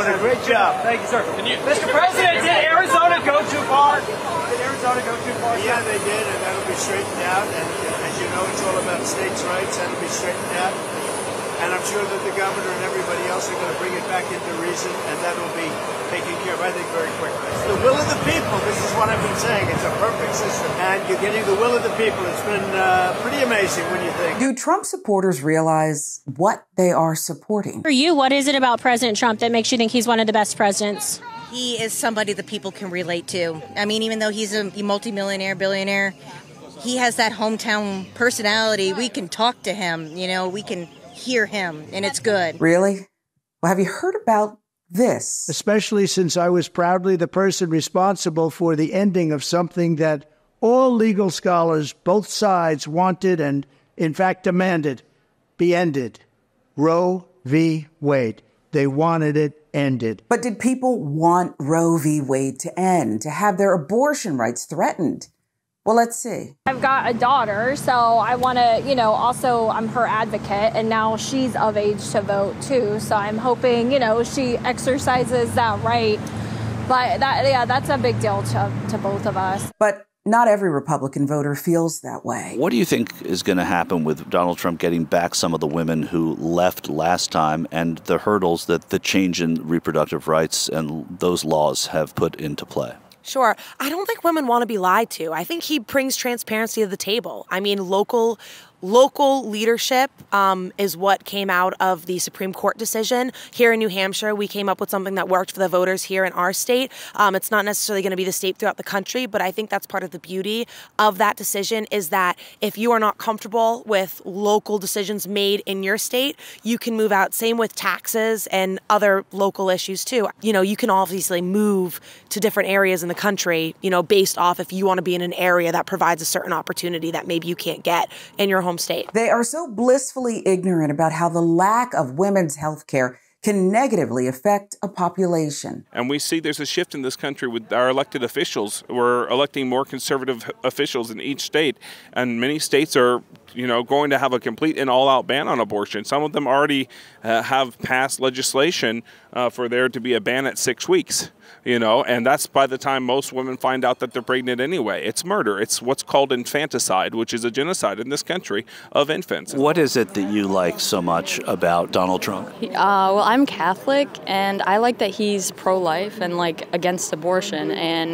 doing a great job. Thank you, sir. Mr. President, did Arizona go too far? Yeah, they did, and that'll be straightened out. And as you know, it's all about states' rights. That'll be straightened out. And I'm sure that the governor and everybody else are going to bring it back into reason, and that will be taken care of, I think, very quickly. It's the will of the people. This is what I've been saying. It's a perfect system. And you're getting the will of the people. It's been pretty amazing when you think. Do Trump supporters realize what they are supporting? For you, what is it about President Trump that makes you think he's one of the best presidents? He is somebody that people can relate to. I mean, even though he's a multimillionaire, billionaire, he has that hometown personality. We can talk to him, we can hear him, and it's good. Really? Well, have you heard about this? Especially since I was proudly the person responsible for the ending of something that all legal scholars, both sides, wanted and, in fact, demanded be ended. Roe v. Wade. They wanted it ended. But did people want Roe v. Wade to end, to have their abortion rights threatened? Well, let's see. I've got a daughter, so I want to, also I'm her advocate, and now she's of age to vote too. So I'm hoping, she exercises that right. But that's a big deal to both of us. But not every Republican voter feels that way. What do you think is going to happen with Donald Trump getting back some of the women who left last time and the hurdles that the change in reproductive rights and those laws have put into play? Sure. I don't think women want to be lied to. I think he brings transparency to the table. I mean, local leadership is what came out of the Supreme Court decision. Here in New Hampshire, we came up with something that worked for the voters here in our state. It's not necessarily going to be the state throughout the country, but I think that's part of the beauty of that decision is that if you are not comfortable with local decisions made in your state, you can move out. Same with taxes and other local issues too. You can obviously move to different areas in the country, based off if you want to be in an area that provides a certain opportunity that maybe you can't get in your home state. They are so blissfully ignorant about how the lack of women's health care can negatively affect a population. And we see there's a shift in this country with our elected officials. We're electing more conservative officials in each state, and many states are going to have a complete and all-out ban on abortion. Some of them already have passed legislation for there to be a ban at 6 weeks. And that's by the time most women find out that they're pregnant anyway. It's murder. It's what's called infanticide, which is a genocide in this country of infants. What is it that you like so much about Donald Trump? Well, I'm Catholic, and I like that he's pro-life and against abortion. And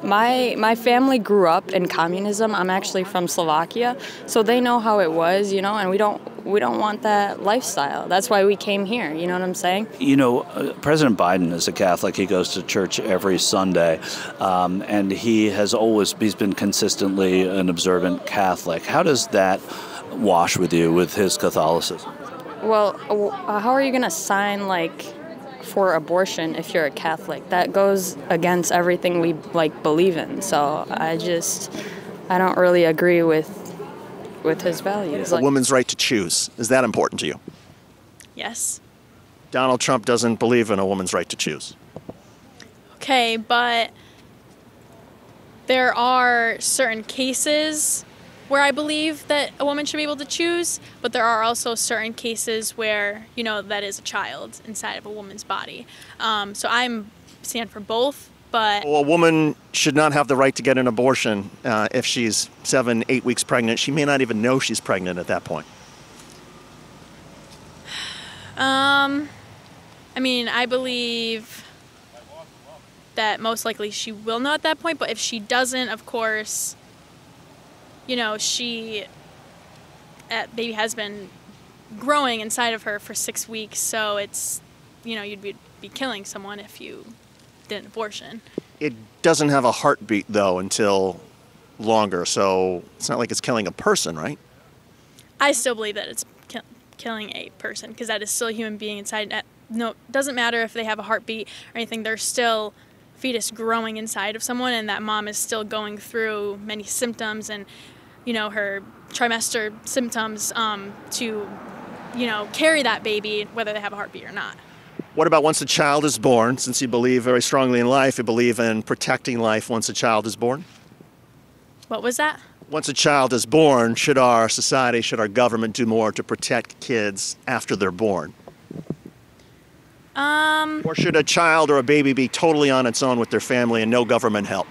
my family grew up in communism. I'm actually from Slovakia, so they know how it was, and we don't want that lifestyle. That's why we came here. You know what I'm saying? President Biden is a Catholic. He goes to church every Sunday, and he's been consistently an observant Catholic. How does that wash with you with his Catholicism? Well, how are you going to sign for abortion if you're a Catholic? That goes against everything we believe in. So I don't really agree with his values. A woman's right to choose, is that important to you? Yes. Donald Trump doesn't believe in a woman's right to choose. Okay, but there are certain cases where I believe that a woman should be able to choose, but there are also certain cases where, that is a child inside of a woman's body. So I'm stand for both, but... Well, a woman should not have the right to get an abortion if she's 7-8 weeks pregnant. She may not even know she's pregnant at that point. I believe that most likely she will know at that point, but if she doesn't, of course, baby has been growing inside of her for 6 weeks, so it's, you'd be killing someone if you did an abortion. It doesn't have a heartbeat, though, until longer, so it's not like it's killing a person, right? I still believe that it's killing a person, because that is still a human being inside. No, it doesn't matter if they have a heartbeat or anything, there's still fetus growing inside of someone, and that mom is still going through many symptoms and, her trimester symptoms to, carry that baby, whether they have a heartbeat or not. What about once a child is born? Since you believe very strongly in life, you believe in protecting life once a child is born? What was that? Once a child is born, should our society, should our government do more to protect kids after they're born? Or should a child or a baby be totally on its own with their family and no government help?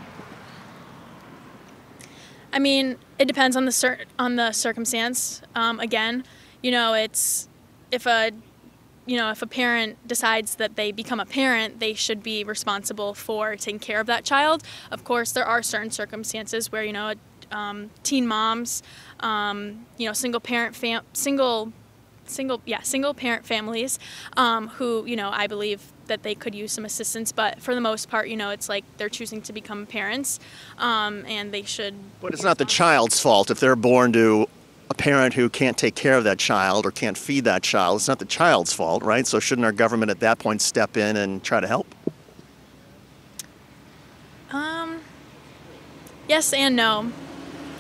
I mean, it depends on the circumstance. Again, it's if a parent decides that they become a parent, they should be responsible for taking care of that child. Of course, there are certain circumstances where teen moms, single parent families, who I believe that they could use some assistance, but for the most part, it's like they're choosing to become parents, and they should. But it's not the child's fault if they're born to a parent who can't take care of that child or can't feed that child. It's not the child's fault, right? So shouldn't our government at that point step in and try to help? Yes and no.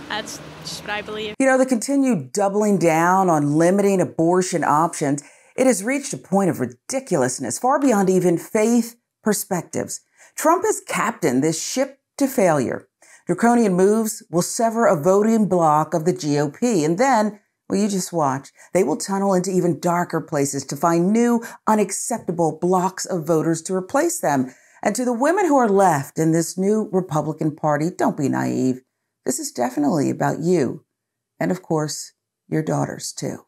That's just what I believe. The continued doubling down on limiting abortion options, it has reached a point of ridiculousness far beyond even faith perspectives. Trump has captained this ship to failure. Draconian moves will sever a voting bloc of the GOP. And then, well, you just watch. They will tunnel into even darker places to find new, unacceptable blocks of voters to replace them. And to the women who are left in this new Republican Party, don't be naive. This is definitely about you. And of course, your daughters too.